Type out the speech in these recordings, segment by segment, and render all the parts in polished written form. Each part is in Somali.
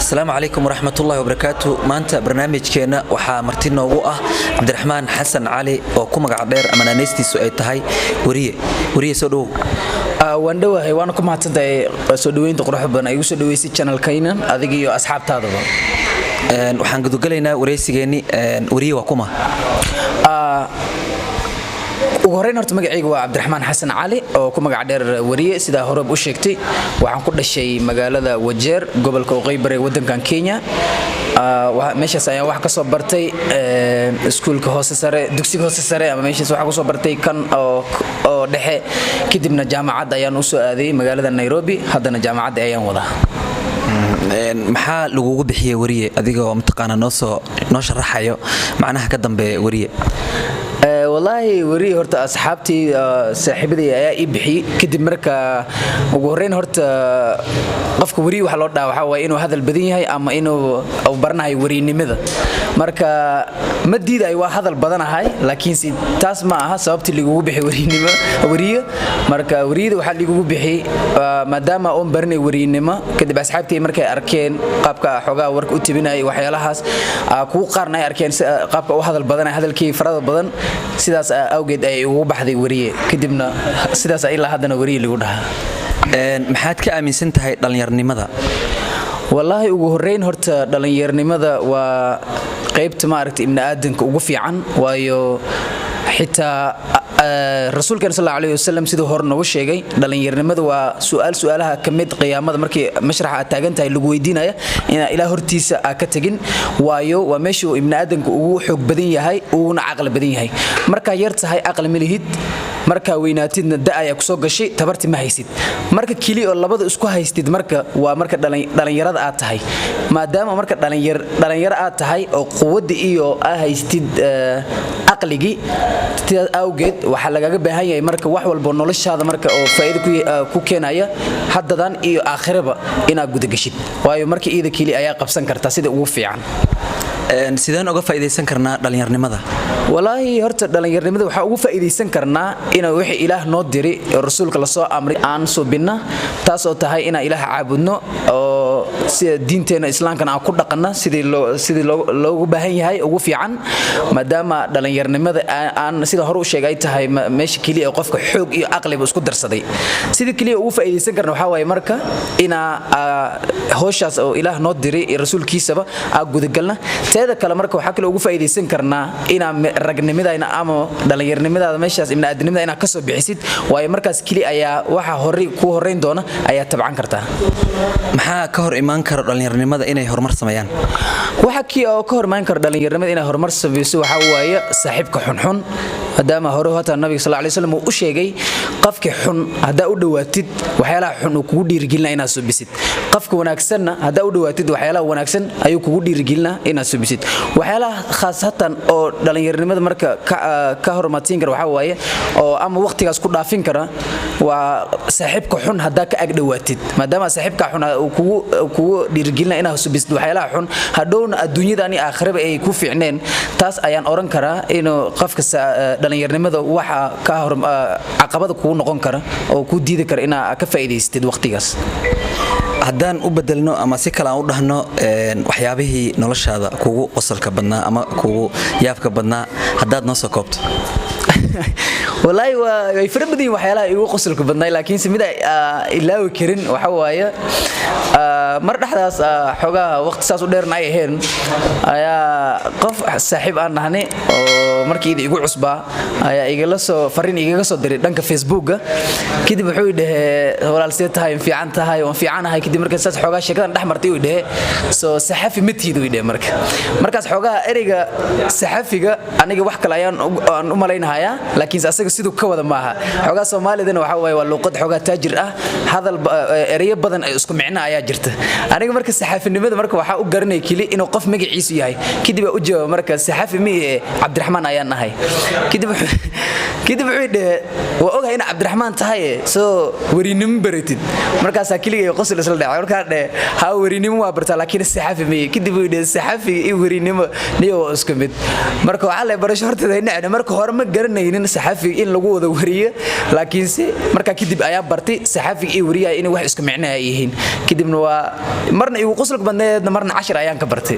السلام عليكم ورحمة الله وبركاته. maanta barnaamijkeena waxaa marti noogu ah Cabdiraxmaan Xasan Cali oo ku magac dheer ama naanaystiisu ay tahay wariye soo dhow. waan dhawahay waan ku mahadsantahay soo dhaweynta quruxda badan ay ugu soo dhaweysay channel-kaynan adiga iyo asxaabtaadaba. waxaan gudugalaynaa wareysigeeni wariye waa kuma ugu horeyn horta magacaygu waa Cabdiraxmaan Xasan Cali oo ku magac dheer wariye sida hore u sheegtay waxaan ku dhashay magaalada Wajeer gobolka Waqooyi wadankan Kenya meeshaas ayaan wax ka soo bartay iskuulka hoose sare dugsiga hoose sare ama meeshaas waxa ku soo bartay kan oo dhexe kadibna jaamacad ayaan u soo aaday magaalada Nairobi haddana jaamacad ayaan wadaa. maxaa lagu bixiyay wariye adiga oo mutaqaana noo sharaxayo macnaha ka dambeeya wariye والله وري هرتا أصحابتي صاحبتي أيا إبحي كده مركا وجورين هرتا قفك وري وحلو دا وحوا إنه هذا البدين هاي أما إنه أو برنا هاي وري نمذا مركا مدي دا أيوة هذا البدن هاي لكن سي تسمعها صابتي اللي جوه بحي وري نما وري مركا وري ده وحل اللي جوه بحي ما دام أم برني وري نما كده بأصحابتي مركا أركين قابك حجا ورك أتبينا أي وحيالهاس كو قارنا أركين قابك هذا البدن هذا الكيف فرد البدن sidaas awgeed ay ugu baxday wariye kadibna sidaas ay la hadana wariye lagu dhahaa maxaad ka aaminsan tahay dhalinyarnimada wallahi ugu horeyn horta dhalinyarnimada waa qaybta ma aragtay ibn aadanka ugu fiican waayo xitaa rasuulka sallallahu alayhi wasallam sidoo hor noogu sheegay dhalinyarnimada waa su'aalaha kamid qiyaamada markii mashraxa taagan tahay lagu weydiinaya in ilaa hortiisa ka tagin waayo waa meesha ibn aadanka ugu xoog badan yahay uuna aqal badan yahay marka yar tahay aqal milihid marka weynaatidna daaya ku soo gashay tabarti ma haysid marka kili oo labada isku haystid marka waa marka dhalinyarada aad tahay maadaama marka dhalinyar aad tahay oo quwada iyo haystid aqligi awgeed waxa lagaga baahan yahay marka wax walba noloshaada marka oo faa'iido ku keenaya haddadan iyo aakhiraba inaad guda gashid waayo marka iyada kili ayaa qabsan kartaa sida ugu fiican sideen uga faa'iideysan karnaa dhalinyarnimada walaahi horta dhalinyarnimada waxa ugu faa'iideysan karnaa in wixii ilaah noo diri rasuulka la soo amray aan soo binna taas oo tahay in ilaah caabudno oo sida diinteena islaamkana aan ku dhaqanno sidii loogu baahan yahay ugu fiican maadaama dhalinyarnimada aan sida hore u sheegay tahay meesha kaliya qofka xoog iyo aqliba isku darsaday sida kaliya ugu faa'iideysan karna waxa way marka ina hawshaas oo ilaah noo diri rasuulkiisaba aan gudagalna teeda kale marka waxa kale ugu faa'iideysan karnaa ina ragnimada ama dhalinyarnimada meeshaas ibn aadanimada ina ka soo bixisid waayo markaas kaliya ayaa waxa ku horeyn doona ayaa tabcan kartaa maxaa ka hor imaan kara dhalinyarnimada inay horumar sameeyaan waxa ka hor imaan kara dhalinyarnimada inay horumar sameeyso waxa waaye saaxiibka xunxun hadama hore hata nabiga sallallahu alayhi wasallam uu sheegay qofka xun hada u dhawaatid waxyaalaha xun uu kugu dhiirigelinaa inaad soo bisid qofka wanaagsanna hada u dhawaatid waxyaalaha wanaagsan ayuu kugu dhiirigelinaa inaad soo bisid waxyaalaha khaasatan oo dhalinyarnimada marka ka hormatiin kara waxa waaye oo ama waqtigaas ku dhaafin kara waa saaxiibka xun hada ka ag dhawaatid maadaama saaxiibka xun uu kugu dhiirigelinaa inaad soo bisid waxyaalaha xun hadhowna adduunyada ani aakhiraba ay ku fiicneen taas ayaan oran karaa inuu qofka dhalinyarnimada waxa ka hor caqabada ku noqon kara oo ku diidi kara ina ka faa'iideystid waqtigaas haddaan u bedelno ama si kale aan u dhahno waxyaabihii noloshaada kugu qosolka badnaa ama kugu yaabka badnaa haddaad noo soo koobto والله way fara badan waxyaalaha igu qosolka badnay laakiin si mid ilaawi karin waxa waaye mar dhaxdaas xogaa waqti saas u dheerna ay ahayn ayaa qof saaxiib aan nahnay oo markii igu cusbaa ayaa igala soo fariin igaga soo diray dhanka Facebook kadib wuxuu dhahay walaalsee tahay fiican tahay oo fiicanahay kadib markaas saas xogaa sheekadan dhaxmartay uu dhahay soo saxafi matiid uu dhahay markaas xogaa ereyga saxafiga aniga wax kale ayaan u malaynayaa laakiin asaga sidoo ka wada maaha xogaa Soomaalidana waxa way waa luqad xogaa taajir ah hadal ereyo badan ay isku micno ayaa jirta aniga marka saxaafinimada marka waxa u garanay kali inuu qof magaciisu yahay kadib u jawaab marka saxaafi mi Cabdiraxmaan ayaan nahay kadib wuxuu dhahay waa ogahay in Cabdiraxmaan tahay soo warinimo baratid markaas kaliya qosol isla dhacay marka dhahay ha warinimo waa bartaa laakiin saxaafi mi kadib uu dhahay saxaafi iyo warinimo niyo isku mid marka waxa la barasho horta marka hore ma garan garanaynin saxafiga in lagu wada wariyo laakiinse markaa kadib ayaa bartay saxafiga iyo wariyaha inay wax isku micno ay yihiin kadibna waa marna igu qosolka badneedna marna 10 ayaan ka bartay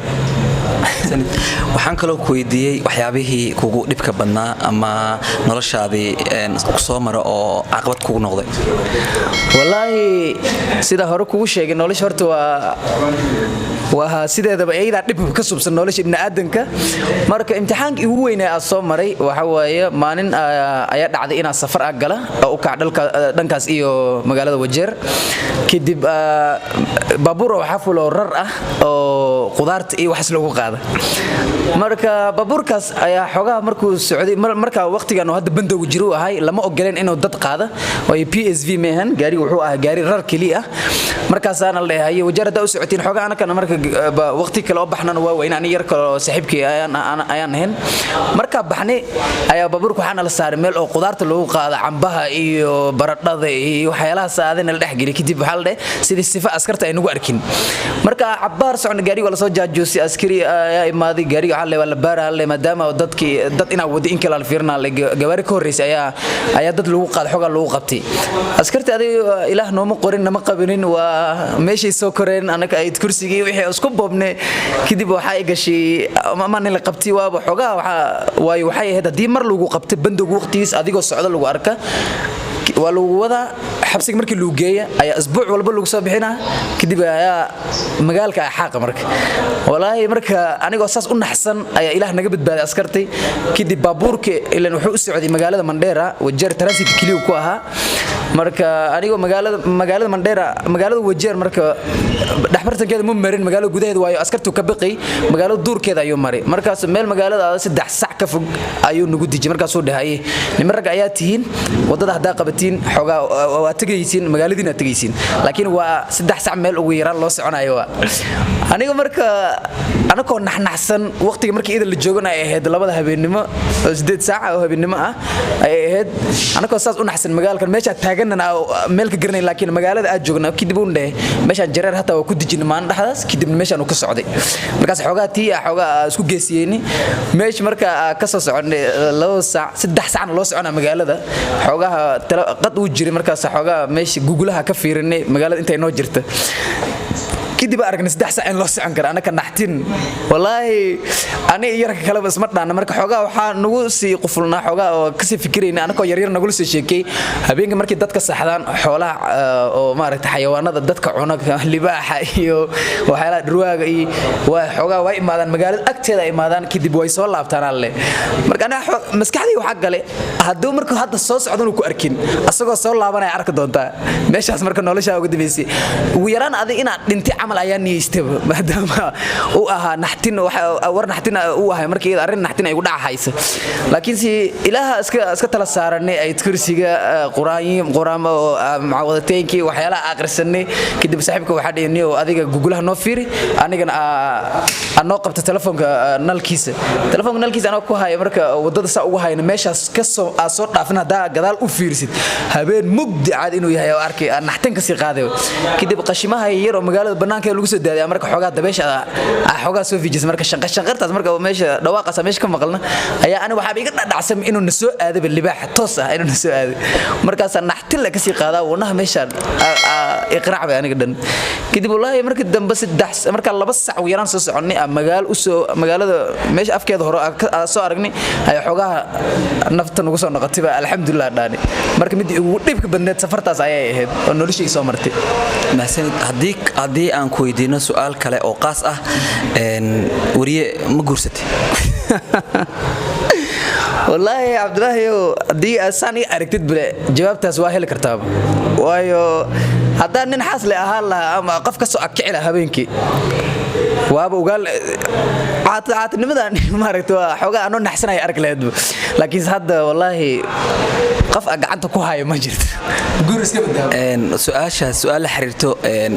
waxaan kaloo ku weydiiyey waxyaabihii kugu dhibka badnaa ama noloshaadii soo mara oo caqabad kugu noqday wallaahi sida hore kugu sheegay nolosha horta waa sideedaba ayada dhib ka subsan nolosha ibn aadanka marka imtixaanka ugu weyn ee soo maray waxa waaye maalin ayaa dhacday inaan safar gala oo u kac dhankaas iyo magaalada Wajeer kadib baabuur waxa fulo rar ah oo qudaarta iyo wax lagu qaada marka baabuurkaas ayaa xogaa markuu socday marka waqtigan oo hadda bandowga jiro ahay lama ogoleen inuu dad qaada oo PSV meehan gaari wuxuu ahaa gaari rar kaliya markaas aan leeyahay wajarada u socotiin xogaa anaka marka waqti kale oo baxnana waa weyn ani yar kale oo saaxiibkii ayaan ahayn marka baxnay ayaa baabuurku waxaan la saaray meel oo qudaarta lagu qaada cambaha iyo baradhada iyo waxyaalaha saadana la dhaxgeli kadib waxa la dhahay sidii sifa askarta ay nagu arkin marka cabaar socon gaari wala soo jaajuusi askari ayaa imaaday gaari waxa la baaraale maadaama dadkii dad ina wadi in kala fiirna gawaari ka horeysay ayaa dad lagu qaad xogaa lagu qabtay askarta aday ilaah nooma qorin nama qabinin waa meeshii soo koreen anaka ay kursigii wixii isku boobne kadib waxa ay gashay ama nin la qabtay waaba xogaa waxay ahayd hadii mar lagu qabtay bandowga waqtigiis adigoo socdo lagu arka waa lagu wada xabsiga markii lagu geeyo ayaa isbuuc walba lagu soo bixinaa kadib ayaa magaalka xaq marka walaahi marka anigoo saas u naxsan ayaa ilaah naga badbaaday askartay kadib baabuurka ilaan wuxuu u socday magaalada Mandheera Wajeer transit kaliya ku ahaa marka anigoo magaalada Mandheera magaalada Wajeer marka dhaxbartankeeda ma marin magaalada gudaheeda waayo askartu ka baqay magaalada duurkeeda ayuu maray markaas meel magaalada 3 sac ka fog ayuu nagu dijay markaas uu dhahay niman rag ayaa tihiin wadada hadaa qabatiin xogaa waa tagaysiin magaaladiina tagaysiin laakiin waa 3 sac meel ugu yaraan loo soconayo aniga marka anako naxnaxsan waqtiga markii idin la joogana ay ahayd labada habeenimo 8 saac oo habeenimo ah ay ahayd anako saas u naxsan magaalkan meesha taaganna meel ka garanay laakiin magaalada aad joogna kadib uu dhahay meesha jareer hata waa ku dijin maan dhaxdaas kadib meeshan uu ka socday markaas xogaa xogaa isku geesiyeen meesh marka ka soo soconay 2 saac 3 saacna loo socona magaalada xogaa qad uu jiray markaas xogaa meesha Google-ha ka fiirinay magaalada intay noo jirta kadib aragna 3 saac in loo socon karo anaka naxtin wallahi ani yarka kale bas ma dhaana marka xogaa waxa nagu sii qufulnaa xogaa oo ka sii fikirayna anaka yar nagu soo sheekay habeenka markii dadka saxdaan xoolaha oo maaragtay xayawaanada dadka cuna libaaxa iyo waxyaalaha dhurwaaga iyo waa xogaa way imaadaan magaalada agteeda ay imaadaan kadib way soo laabtaan alle marka ana maskaxdii waxa gale haduu markuu hadda soo socdo ku arkin asagoo soo laabanay arki doontaa meeshaas marka nolosha ugu dambeysay ugu yaraan adiga ina dhinti ayaan niyeystaba maadaama uu ahaa naxtin war naxtin uu ahaa markii arin naxtin ay ugu dhaxayso laakiin si ilaaha iska tala saaranay ay kursiga quraamo macawadateenkii waxyaalaha aqrisanay kadib saaxiibka waxa dhigay adiga Google-ha noo fiiri anigana aan noo qabta telefoonka nalkiisa anoo ku hayo marka wadada saa ugu hayna meeshaas ka soo dhaafin hadaa gadaal u fiirsid habeen mugdi caad inuu yahay oo arkay naxtin ka sii qaaday kadib qashimaha yar oo magaalada banaanka lagu soo daadiya marka xogaa dabeesha xogaa soo fiijis marka shanqartaas marka meesha dhawaaqaas meesha ka maqalna ayaa ani waxa iga dhacsan inuu na soo aaday libaax toos ah inuu na soo aaday markaas naxtin la ka sii qaadaa wanaha meesha iqraac bay aniga dhan kadib wallahi markii dambe 3 marka 2 sac u yaraan soo soconay magaalada meesha afkeeda hore soo aragnay ayaa xogaa nafta nagu soo noqotay alxamdulillah dhaani marka mid ugu dhibka badneed safartaas ayay ahayd oo noloshii soo martay mahsanid hadii aan ku weydiino su'aal kale oo qaas ah wariye ma guursatay wallahi Abdullahi hadii asani aragtid bile jawaabtaas waa heli kartaa waayo hadaa nin xasle ahaa la ama qof ka soo akicila habeenkii waaba ugal caatinimadan maaragtay waa xogaa aan naxsanay arag leed laakiin hadda wallahi qof gacanta ku hayo ma jirto guur iska badbaado su'aal la xiriirto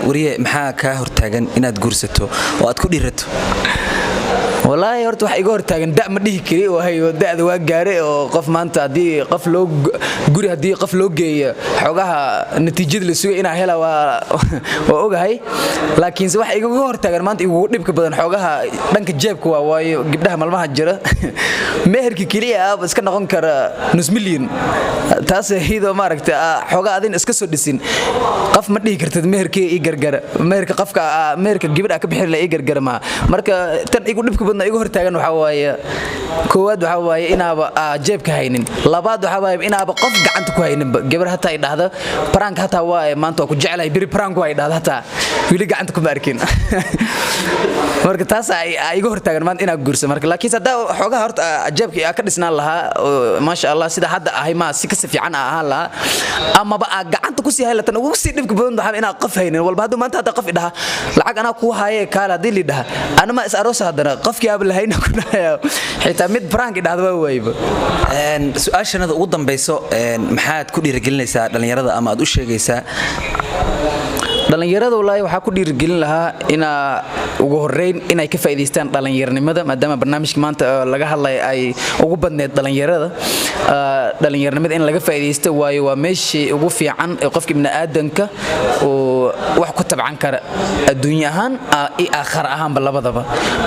wariye maxaa ka hortaagan inaad guursato oo aad ku dhirato والله horta wax iga hortaagan da ma dhihi kari waayo da'da waa gaaray oo qof maanta hadii qof loo guri hadii qof loo geeyo xogaha natiijada la sugay inaa hela waa ogahay laakiin wax iga hortaagan maanta igu dhibka badan xogaha dhanka jeebka waa waayo gabdhaha malmaha jira meherki kaliya iska noqon kara nus milyan taas hiido maaragtay xogaha adin iska soo dhisin qof ma dhihi kartid meherkii ii gargara meherka qofka meherka gabadha ka bixin la ii gargara ma marka tan igu dhibka badan igu hortaagan waxa waaye koowaad waxa waaye inaaba jeebka haynin labaad waxa waaye inaaba qof gacanta ku haynin gabar hata ay dhahdo prank hata waa maanta ku jecelahay biri prank waa ay dhahdo hata wili gacanta kuma arkin marka taas ay igu hortaagan maanta inaa guurso marka laakiin sada xogaha horta jeebka ka dhisnaan lahaa ma sha Allah sida hadda ahay ma si ka fiican ahaan lahaa ama ba gacanta ku sii haylatan ugu sii dhibka badan waxa inaa qof haynin walba hadda maanta hada qof idhaha lacag ana ku haye kaala hadii lidhaha ana ma is aroos hadana qofkii aab lahayna ku dhahayo xitaa mid prank idhaahdo waa wayba su'aashanada ugu dambayso maxaad ku dhiirigelinaysaa dhalinyarada ama aad u sheegaysaa dhalinyarada walaay waxa ku dhiirigelin lahaa ina ugu horeyn inay ka faa'iideystaan dhalinyaranimada maadaama barnaamijka maanta laga hadlay ay ugu badneed dhalinyaranimada in laga faa'iideysto waayo waa meeshii ugu fiican ee qofka ibn aadanka oo wax ku tabcan kara adduunyo ahaan iyo aakhir ahaanba labadaba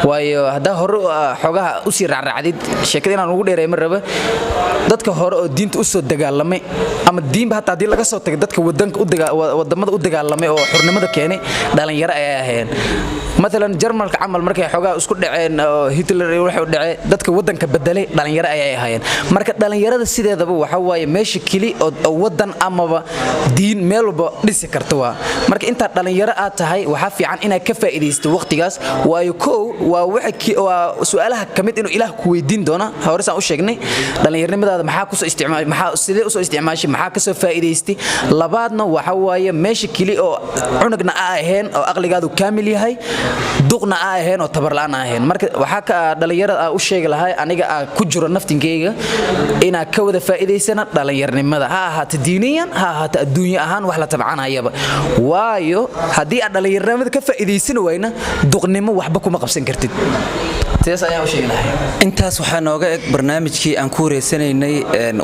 waayo hadaa hore xogaha u sii raacraacdid sheekada inaan ugu dheereeyo ma raba dadka hore oo diinta u soo dagaalamay ama diinba hataa hadii laga soo tagay dadka wadamada u dagaalamay oo xurnimada keenay dhalinyaro ay ahaayeen مثلا جرمالك عمل markay xogaa isku dhaceen Hitler wuxuu dhacay dadka wadanka bedelay dhalinyaro ay ahaayeen marka dhalinyarada sideedaba waxa waaye meesha kali oo wadan amaba diin meel walba dhisi karto waa marka inta dhalinyaro aad tahay waxa fiican inaad ka faa'iideysto waqtigaas waayo waa wixii su'aalaha kamid inuu ilaah ku weydiin doona hawrsan u sheegnay dhalinyaranimadaada maxaa ku soo isticmaashay maxaa sidee u soo isticmaashay maxaa ka soo faa'iideystay labaadna waxa waaye meesha kali oo cunugna ahayn oo aqligaadu kaamil yahay duqna ahayn oo tabarlaan ahayn marka waxa ka dhalinyarada u sheegi lahay aniga ku jiro naftinkeyga ina ka wada faa'iideysana dhalinyaranimada ha ahaato diiniyan ha ahaato adduunyo ahaan wax la tabcanayaba waayo hadii aad dhalinyaranimada ka faa'iideysan wayna duqnimo waxba kuma qabsan kartid intaas waxaa nooga eg barnaamijkii aan ku wareysanaynay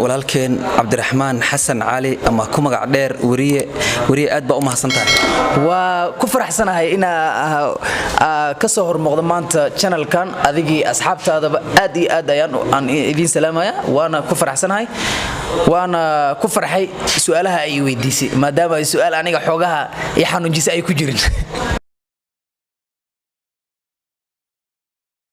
walaalkeen Cabdiraxmaan Xasan Cali ama ku magac dheer wariye aad baa u mahadsantahay waa ku faraxsanahay ina ka soo hormuqdo maanta channelkan adigii asxaabtaadaba aad iyo aad ayaan idin salaamaya waana ku faraxsanahay waana ku farxay su'aalaha ay weydiisay maadaama ay su'aal aniga xogaha iyo xanuunjisa ay ku jirin